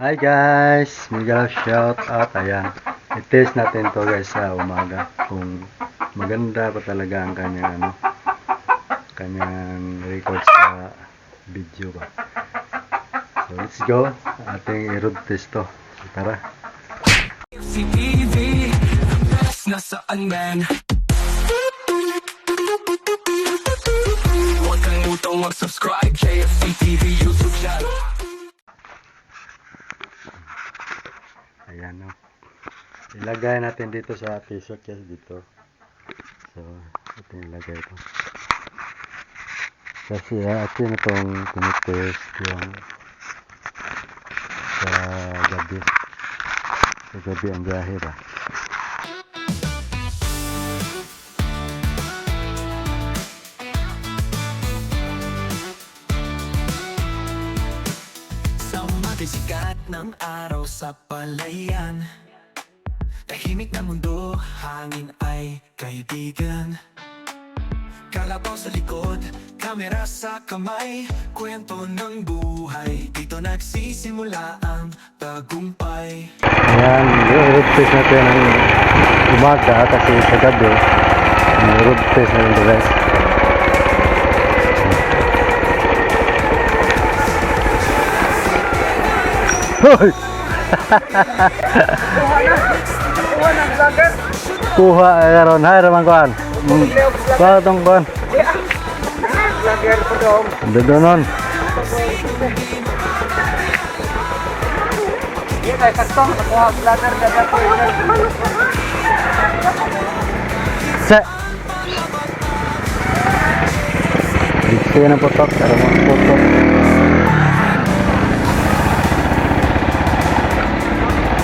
Hi guys, mega shout out. Ayan, i-test natin to guys sa umaga kung maganda pa talaga ang kanyang record sa video ba. So let's go, ating i-road test to. So, tara. TV, nasaan man? Huwag kang mutong mag-subscribe, JFC TV YouTube channel. Ayan, no. Ilagay natin dito sa t-shirt kasi dito. So, ito ilagay ito. Kasi atin itong tinitest yung sa gabi. Sa gabi ang biyahe ba. Sa sikat ng araw sa palayan, tahimik na mundo, hangin ay kaibigan. Kalabaw sa likod, kamera sa kamay, kwento ng buhay, dito nagsisimula ang tagumpay. Ayan, i-road test natin ang umaga kasi sa gabi i-road test natin guys. Hoy! Kuha karon hay ramang kuan. Kuha tong kuan. Vlogger po dong. Dodonon. Iya guys, saktong nakuha vlogger dapat po yun. Se. Dito na potok, pero mo potok.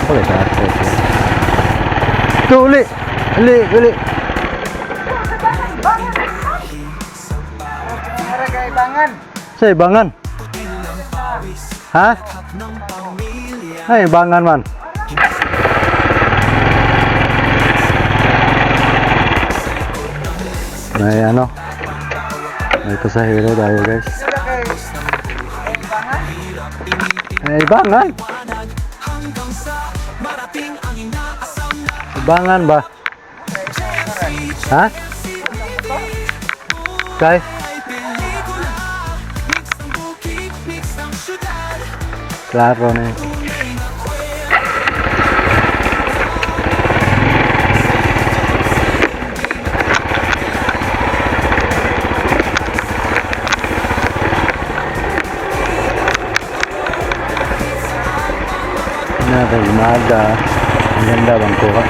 Boleh tak? Tu uli. Uli. Harga ibangan. Sa ibangan. Ha? Ay, ibangan man. May ano? May pasahero tayo guys. Ay, ibangan. Ibangan ba? Ha? Guys? Klaro na yun. Umaga. Ang ganda bang kuha.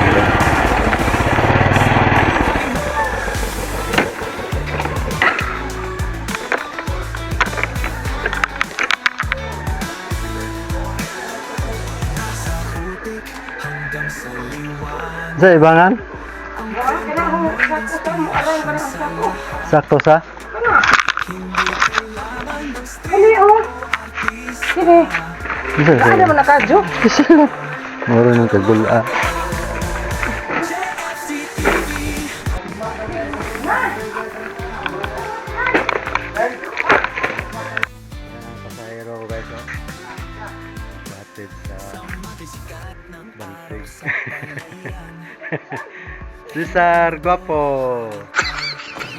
Sa ibangan? Sakto sa? Ini oh. Sini. Isa sa. Ada mana kaju? Moro ng kagula. Pasahero guys, oh. Batid sa Bantig. Cesar Guapo.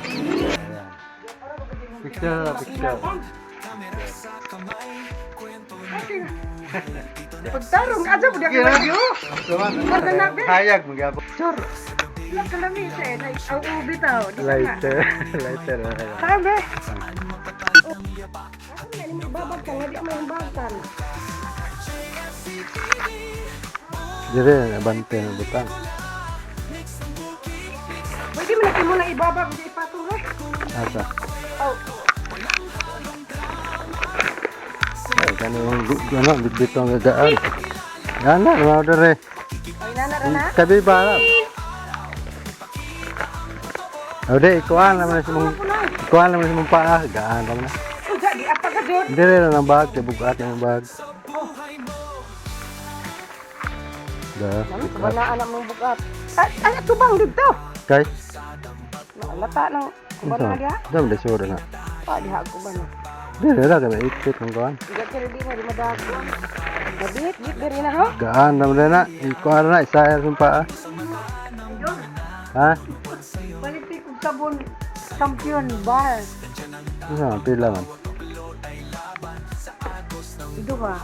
Ayan. Picture. Pagtarong aja mo dia kaju. Hayag magyapon. Cor. Wala ka lang isa eh. Ang ubi tao. Lighter. Sabi. Ano may babag ka? Hindi may bagan. Dire abante ng butang. Pwede mo na muna ibabag. Hindi ipatong eh. Asa? Oh. Ay, ano, dito ang gagaan. Yan na, order eh. Ay, nanara na? Tabi ba lang? O di, ikuhan naman si mong paa. Gaan naman na. Uga, di apa ka doon? Hindi rin ang bag, bugat yung bag. Wala anak mong bugat. Ay, tubang dito. Guys, Lata ng kubana dia. dam de sura na. Pa diha kubana. Dire ra kami ikot ng kuhan. Iga kira di na di madago. Mabit, bit diri na ho. Gaan naman na. Ikuha na, isa yung paa. Ha? Palitik og sabon champion bar. Ano, pila man. Ito ba?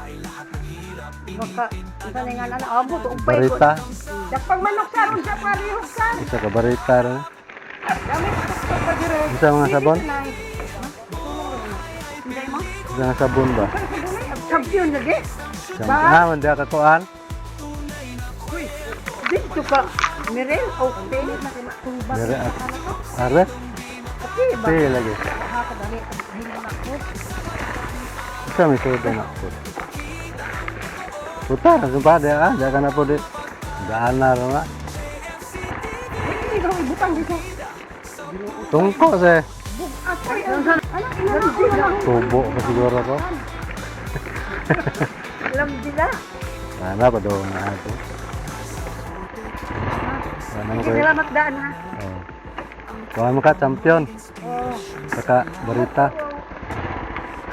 Baka isa na nga na abo to umpay ko. Barita. Dakpang manok sa aron sa parihog sa. Isa ka barita rin. Dami sa pagire. Isa mga sabon? Hindi mo? Isa nga sabon ba? Champion lagi. Ah, hindi ka kuhaan. Dito ka. Mirel, okay. Mere, are? Okay ba? Sige lagi. Nakakadali. Hindi na ako. Isa may sudo na ako. Puta, sumpah dia ah, jangan na po dit. Daan na rin nga. Hindi ka ibutang dito. Tungko se. Apoy, anak, Tubo pa siguro ko. alam nila. Sana pa doon na ako. Sana mo Hindi kayo. nila magdaan ha. Oh. Kuha mo ka, champion. Oh. Saka barita.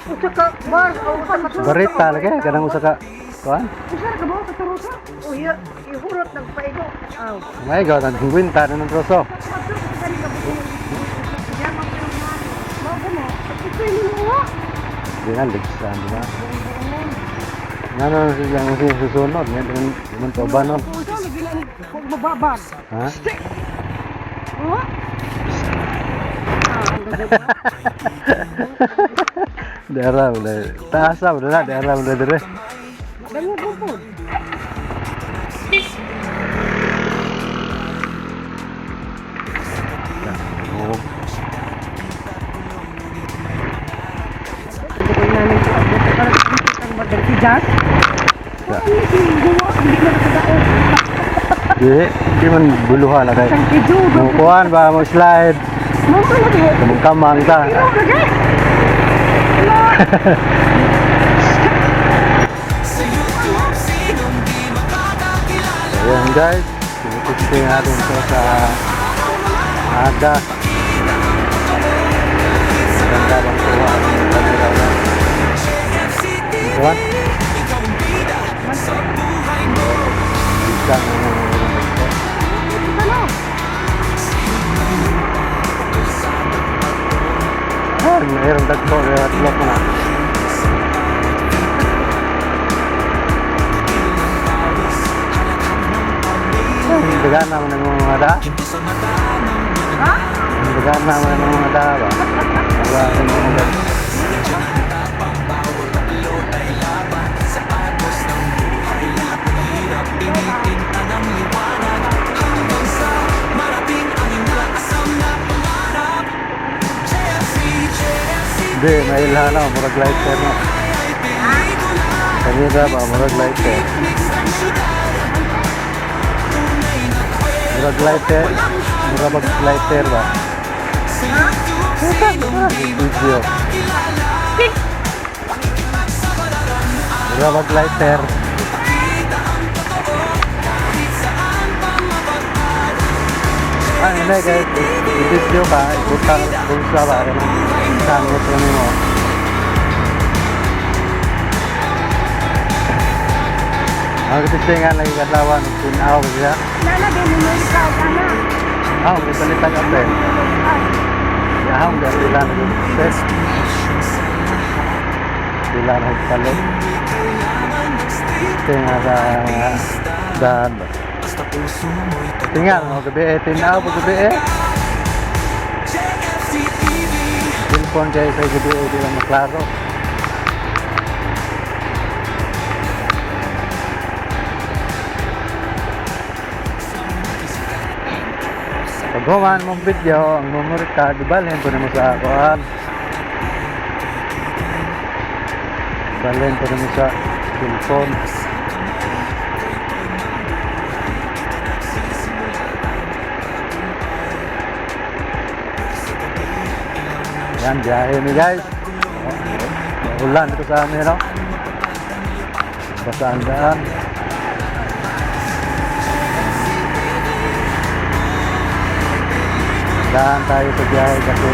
Usa ka bar o usa ka Barita lagi, kadang usa ka. Kuhaan. Usa ka ba sa tarusa? O iya, ihurot nagpaigo. Aw. May gaw, nagkingwin ta ng troso. Di na, ligsan, di ba? Ano silang susunod, yan dengan coba non. Mababag. Ha? Oh? Daerah udah, taasa udah lah, daerah udah dire. Ganyan po po. Oh, Hindi ko namin po abot. Parang ang magaliti dyan. Parang hindi guwa. Hindi ko nakadaon. di man buluhan na kay. Isang kidyo. Mukuhan ba mo slide? Mama lagi. Kamang ta. Pero lagi. Ayan guys, tinitisting natin ito sa aga. Maganda bang kuha ang kamera na. Kuhan? Bisa na mayroong dagpo at lock na. Dagaan naman ng mga da. Ha? Dagaan naman ng mga da ba? Wala ng mga da. Hindi, may ilhan ako, murag lighter na. Kanina ba, murag lighter. Murag lighter, murag lighter ba? Video. Murag lighter. Ah, hindi guys, i-video ka, ibutang bulsa ba, sangit lang mo. Ang kitingan lagi katlawan, tinaw ba siya? Lalagay mo yung ikaw, ana. Ah, may salita ka pa. Ah, ang sila nag-test. Sila nagpalit. Tingnan sa daan ba? Tingnan mo gabi tinaw po gabi Telepon kayo sa gabi di lang maklaro. Pag humaan mong video, ang memory card, ibalhin po naman sa kuhaan. Ibalhin po naman sa telepon. Yan, biyahe ni guys. Ulan ito sa amin, no? Basaan daan. Daan tayo sa biyahe kasi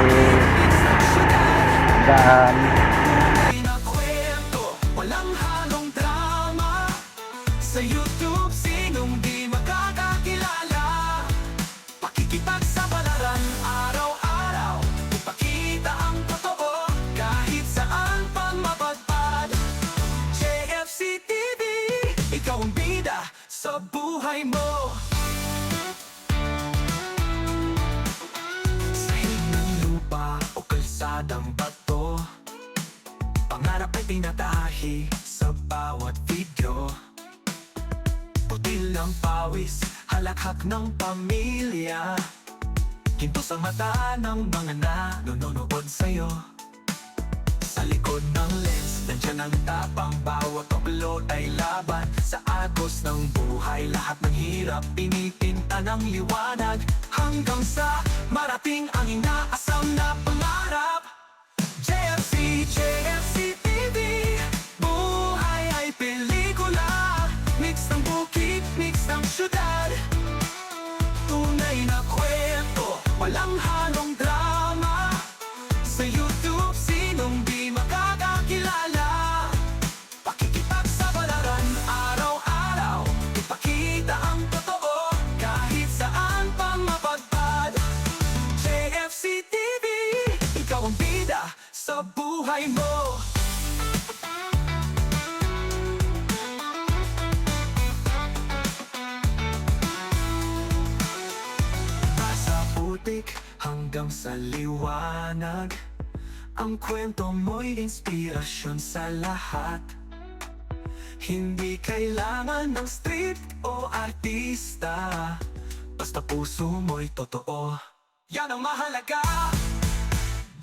daan. Walang halong drama. Sa YouTube, sinong di makakakilala? Pakikipagsapalaran araw-araw, ipakita ang totoo kahit saan pa mapadpad. JFC TV, ikaw ang bida sa buhay mo. Sa hiling ng lupa o kalsadang bato, pangarap ay tinatahi sa bawat video. Putil ng pawis, halakhak ng pamilya, ginto sa mata ng mga nanonood sa'yo. Sa likod ng lens, nandiyan ang tapang, bawat upload ay laban. Sa agos ng buhay, lahat ng hirap pinitinta ng liwanag, hanggang sa marating ang inaasam na pangarap. JFC TV, buhay ay pelikula, mix ng bukid, mix ng syudad. Tunay na kwento, walang halong drama. Sa YouTube, sinong di makakakilala? Pakikipagsapalaran araw-araw, ipakita ang totoo kahit saan pa mapadpad. JFC TV, ikaw ang bida sa buhay mo. Sa putik hanggang sa liwanag, ang kwento mo'y inspirasyon sa lahat. Hindi kailangan ng street o artista, basta puso mo'y totoo, yan ang mahalaga.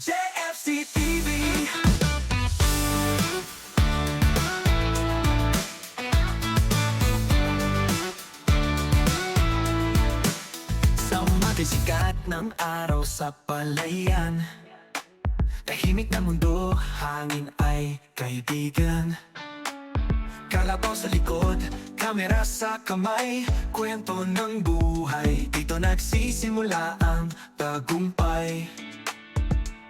JFC TV. Sa sikat ng araw sa palayan, tahimik na mundo, hangin ay kaibigan. Kalabaw sa likod, kamera sa kamay, kwento ng buhay, dito nagsisimula ang tagumpay.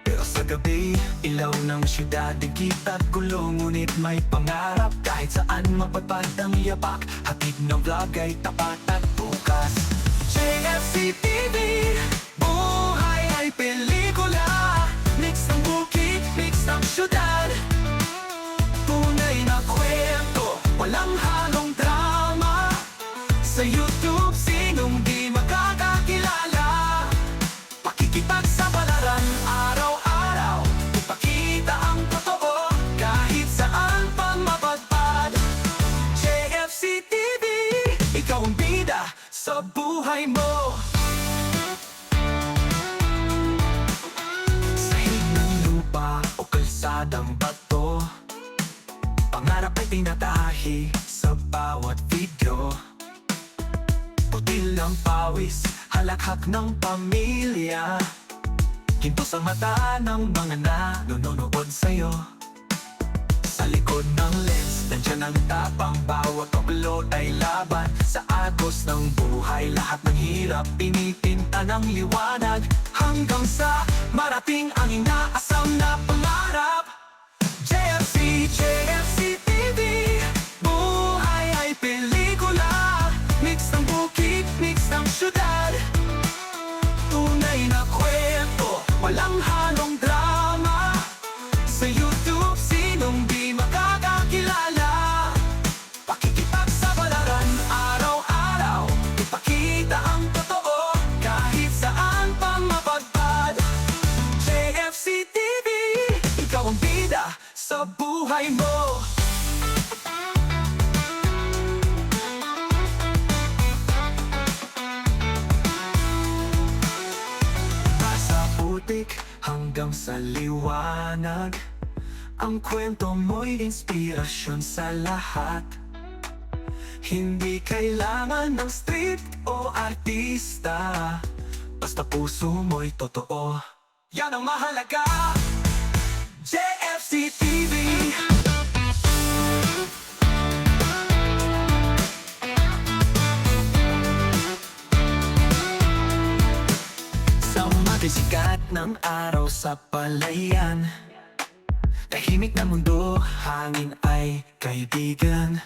Pero sa gabi, ilaw ng syudad, digit at gulo, ngunit may pangarap kahit saan mapadpad ang yapak. Hatid ng vlog ay tapat at bukas. JFC TV, buhay ay pelikula, mix ng bukid, mix ng syudad. Tunay na kwento, walang halong drama. Sa YouTube, sinong di makakakilala? Pakikipagsapalaran araw-araw, ipakita ang totoo kahit saan pa mapadpad. JFC TV, ikaw ang bida sa buhay mo. Sa hiling ng lupa o kalsadang bato, pangarap ay tinatahi sa bawat video. Putil ng pawis, halakhak ng pamilya, ginto sa mata ng mga nanonood sa'yo. Sa likod ng lens, nandiyan ang tapang, bawat upload ay laban. Sa agos ng buhay, lahat ng hirap pinitinta ng liwanag, hanggang sa marating ang inaasam na pangarap. JFC TV, buhay ay pelikula, mix ng bukid, mix ng syudad. Tunay na kwento, walang halong drama. Sa YouTube, sinong di makakakilala? Pakikipagsapalaran araw-araw, ipakita ang totoo kahit saan pa mapadpad. JFC TV, ikaw ang bida sa buhay mo. Sa putik hanggang sa liwanag, ang kwento mo'y inspirasyon sa lahat. Hindi kailangan ng street o artista, basta puso mo'y totoo, yan ang mahalaga. JFC TV. Sa sikat ng araw sa palayan, tahimik na mundo, hangin ay kaibigan.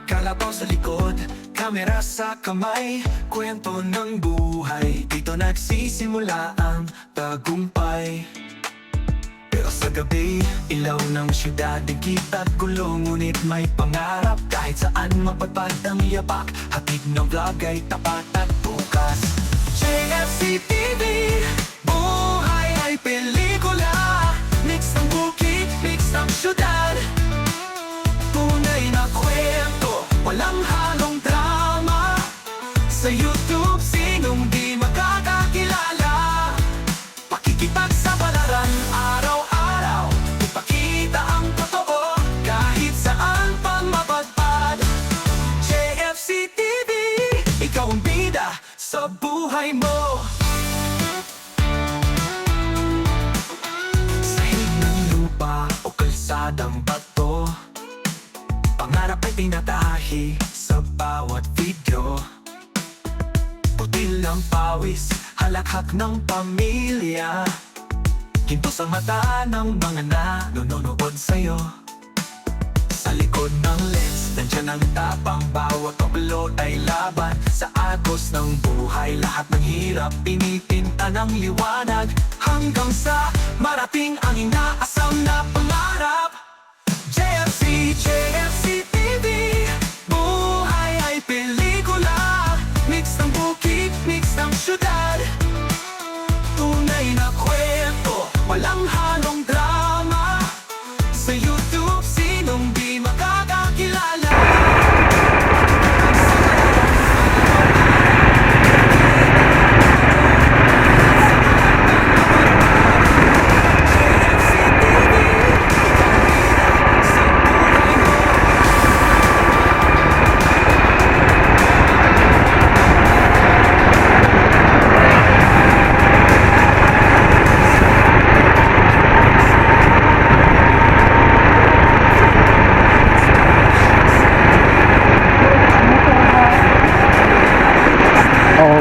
Kala kalabaw sa likod, kamera sa kamay, kwento ng buhay. Dito nagsisimula ang tagumpay. Pero sa gabi, ilaw ng syudad, digit at gulo, ngunit may pangarap. Kahit saan mapatpad ang yapak, hatid ng vlog ay tapat at bukas. JFC TV, buhay ay pelikula. Mix ng bukid, mix ng syudad, tunay na kwento, walang halong drama. Sa YouTube, sinong di makakakilala? Pakikipag sa balaran, araw-araw, ipakita ang totoo, kahit saan pa mapadpad. JFC TV, ikaw ang bida sa buhay mo. Sa hilig ng lupa o kalsadang bato, pangarap ay tinatahi sa bawat video. Putil ang pawis, halakhak ng pamilya, ginto sa mata ng mga nanonood sa'yo. Sa likod ng lens, nandyan ang tapang, bawat upload ay laban. Sa agos ng buhay, lahat ng hirap pinipinta ng liwanag, hanggang sa marating ang inaasam na pangarap. JFC, JFC TV, buhay ay pelikula. Mix ng bukid, mix ng syudad, tunay na kwento, walang halong drama. Sa YouTube, sinong di makakakilala?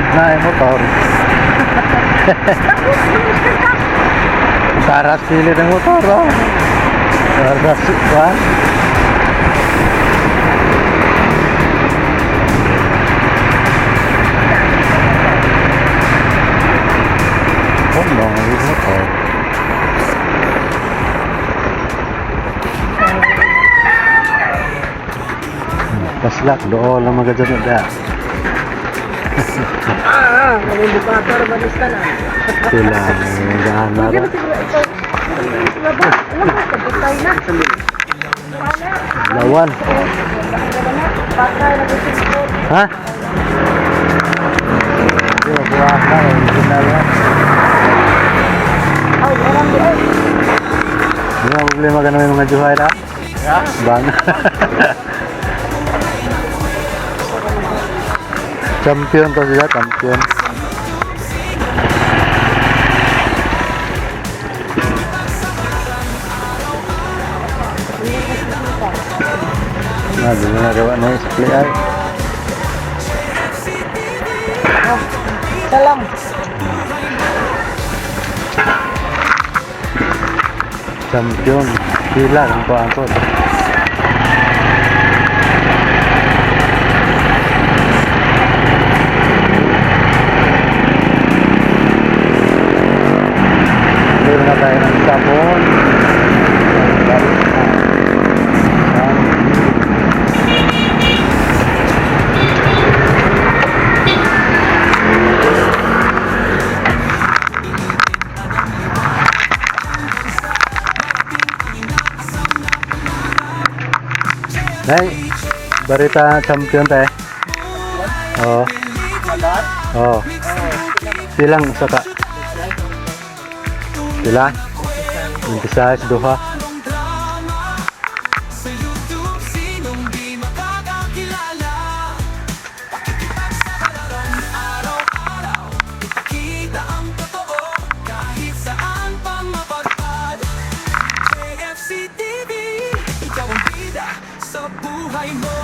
Na yung motor. Saras sili ng motor, oh. Saras ba? Oh, no, yung motor. Paslak, doon lang magandang na. Manindikator, manista na. Sila, nag-aanar. Kabutay na. Lawan. Patay na gusto. Ha? Hindi, buwak na. Hindi na lang. Ay, walang doon. Hindi mo problema ka naman mga juhay na? Bang. Champion to sila, champion. Nah, dulu nagawa na yung supply ay. Salam. Champion. Sila ang kuangkot. Meron na tayo ng sabon. Nay, barita champion tayo. Oo. Oo. Silang saka. Sila? Umpisa sa duha. Sa YouTube, sinong di makakakilala? Pakikipag sa balaran, araw-araw, ipakita ang totoo, kahit saan pa mapadpad. JFC TV, ikaw ang bida sa buhay mo.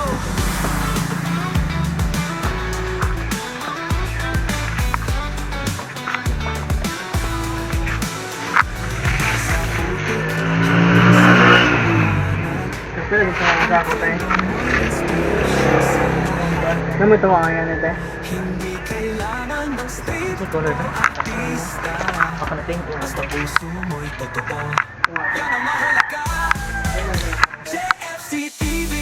Naman ito mga yan ito. Hindi kailangan ng state Ito color o artista. Pakanating ko. Basta puso mo'y totoo. Yan ang mahalaga. JFC TV.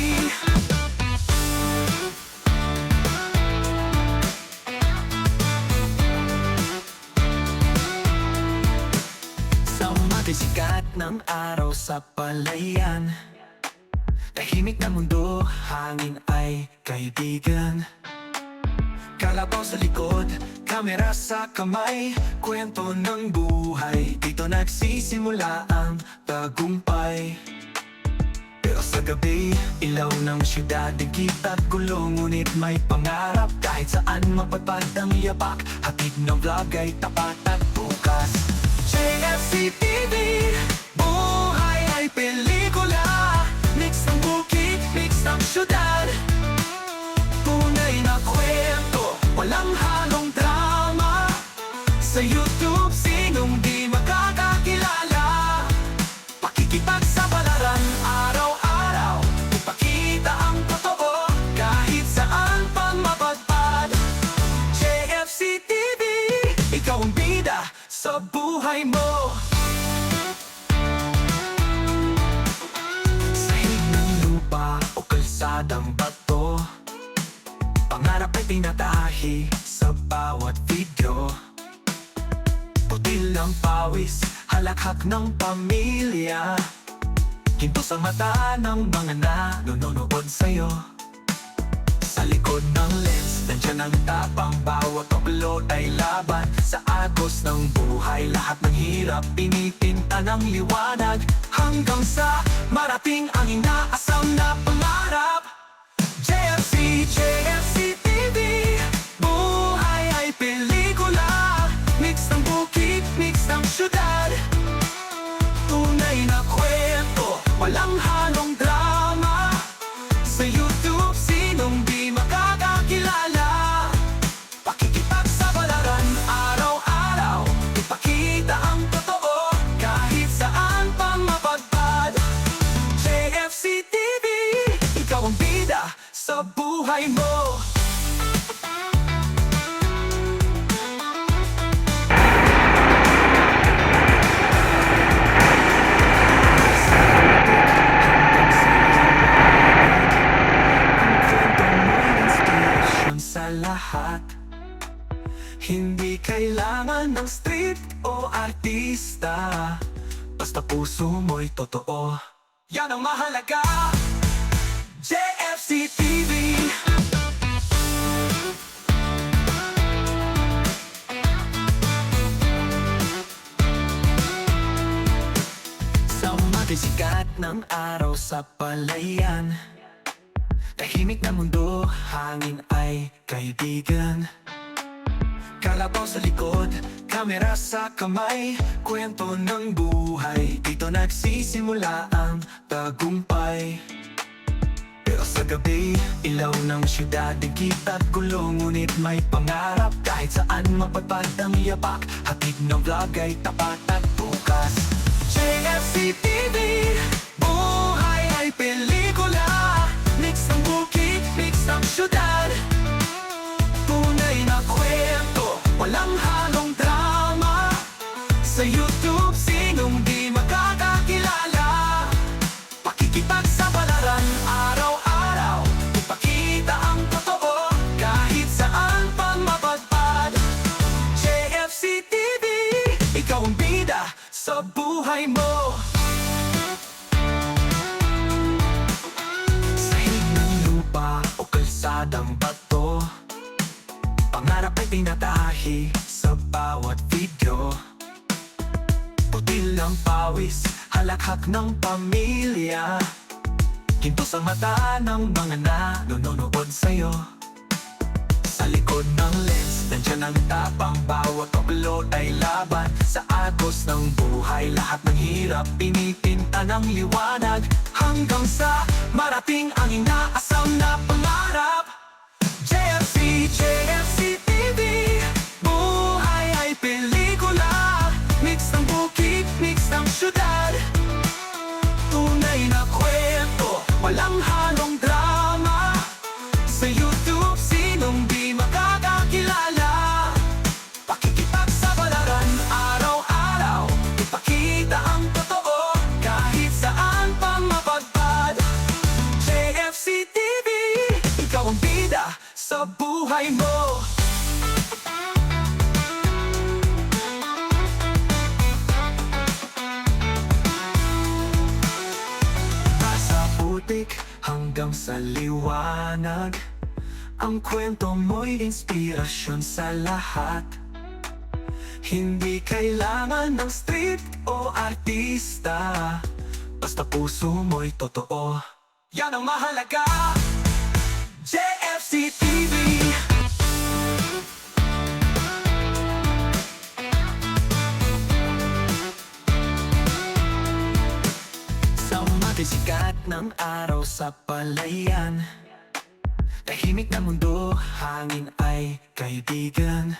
Sa umaga sikat ng araw sa palayan, tahimik na mundo, hangin ay kaibigan. Kalabaw sa likod, kamera sa kamay, kwento ng buhay, dito nagsisimula ang tagumpay. Pero sa gabi, ilaw ng syudad, digit at gulo, ngunit may pangarap, kahit saan mapatpad ang yapak, hatid ng vlog ay tapat at bukas. JFC TV, buhay ay pelikula, mix ng bukid, mix ng syudad, tunay na kwento, walang halong drama. Sa YouTube, sinong di makakakilala, pakikipagsapalaran araw-araw, ipakita ang totoo, kahit saan pang mapadpad. JFC TV, ikaw ang bida sa buhay mo. Sa hilig ng lupa o kalsadang bato, pangarap ay tinatahi sa bawat video. Putil ang pawis, halakhak ng pamilya, hintos ang mata ng mga nanonood sa'yo. Sa likod ng lens, nandyan ang tapang, bawat upload ay laban. Sa agos ng buhay, lahat ng hirap pinitinta ng liwanag, hanggang sa marating ang inaasam na pangarap. JFC, JFC TV, buhay ay pelikula, mix ng bukid, mix ng syudad, tunay na kwento, walang halong drama. Sa YouTube, sinong di makakakilala, pakikipagsapalaran araw-araw, ipakita ang totoo, kahit saan pang mapadpad. JFC TV, ikaw ang bida sa buhay mo. Sa lahat, hindi kailangan ng street o artista, basta puso mo'y totoo, yan ang mahalaga. JFC TV. Sa umaga sikat ng araw sa palayan, tahimik na mundo, hangin ay kaibigan. Kalabaw sa likod, kamera sa kamay, kwento ng buhay, dito nagsisimula ang tagumpay. Pero sa gabi, ilaw ng syudad, digit at gulo, ngunit may pangarap, kahit saan mapatpad ang yapak, hatid ng vlog ay tapat at bukas. JFC TV, buhay ay pelikula, mix ng bukid, mix ng syudad, tunay na kwento, walang halong drama. Sa YouTube, sinong di makakakilala, pakikipagsapalaran araw-araw, ipakita ang totoo, kahit saan pang mapadpad. JFC TV, ikaw ang bida sa buhay mo. O kalsadang bato, pangarap ay tinatahi sa bawat video. Putil ang pawis, halakhak ng pamilya, hintos ang mata ng mga nanonood sa'yo. Sa likod ng lens, nandyan ang tapang, bawat upload ay laban. Sa agos ng buhay, lahat ng hirap pinitinta ng liwanag, hanggang sa marating ang inaasam na pangarap. JFC, JFC TV, buhay ay pelikula, mix ng bukid, mix ng syudad, tunay na kwento, walang halong drama. Sa YouTube, sa buhay mo. Nasa putik hanggang sa liwanag, ang kwento mo'y inspirasyon sa lahat. Hindi kailangan ng street o artista, basta puso mo'y totoo. Yan ang mahalaga. JFC TV. Sa sikat ng araw sa palayan, tahimik na mundo, hangin ay kaibigan.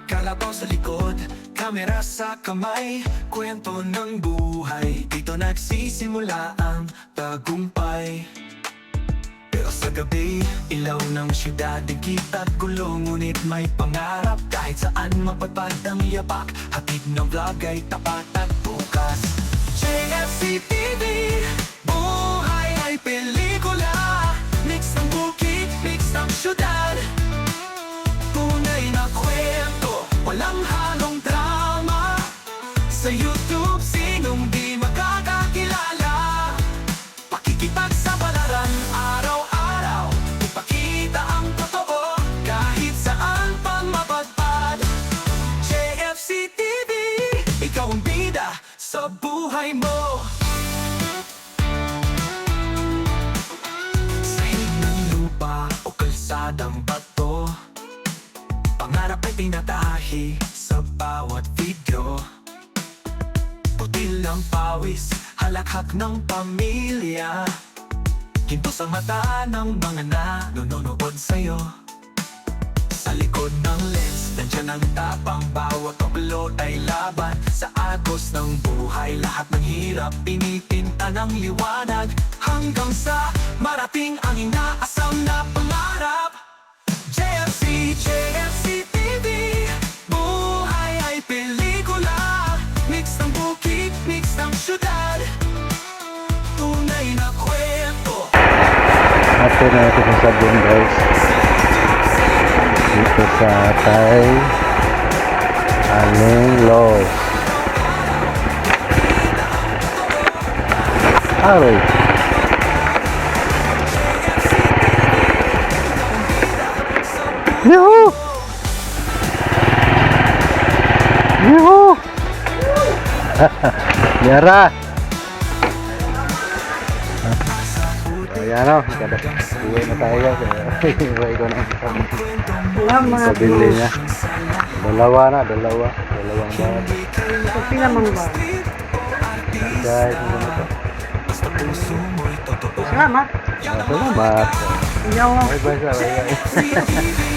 Kalabaw sa likod, kamera sa kamay, kwento ng buhay, dito nagsisimula ang tagumpay. Pero sa gabi, ilaw ng syudad, dikit at gulo, ngunit may pangarap. Kahit saan mapatpad ang yapak, hatid ng vlog ay tapat at bukas. JFC TV, buhay ay pelikula, mix ng bukid, mix ng syudad. Tunay na kwento, walang halong drama. Sa YouTube, sinong di makakakilala. Pakikipag sa balaran, araw-araw, ipakita ang totoo, kahit saan pang mapadpad. JFC TV, ikaw ang bida sa buhay mo. Sa hiling ng lupa o kalsadang bato, pangarap ay tinatahi sa bawat video. Putil ang pawis, halakhak ng pamilya, hintos ang mata ng mga nanonood sa'yo. Sa likod ng lens, nandyan ang tapang, bawat upload ay laban. Sa agos ng buhay, lahat ng hirap pinipinta ng liwanag, hanggang sa marating ang inaasam na pangarap. JFC, JFC TV, buhay ay pelikula, mix ng bukid, mix ng syudad. Tunay na kwento. After na ito sa sabon guys, dito sa Tay Aling Los Aroy. Yuhu! Yuhu! Yara! Ayan o, uwi na tayo. Uwi ko na. Salamat. Sabili niya. Dalawang bawat. Kasi lamang ba? Guys, ano na to? Salamat. Salamat. Yawa. Bye-bye sa bye-bye.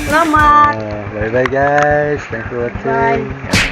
Salamat. Bye-bye guys. Thanks for watching. Bye.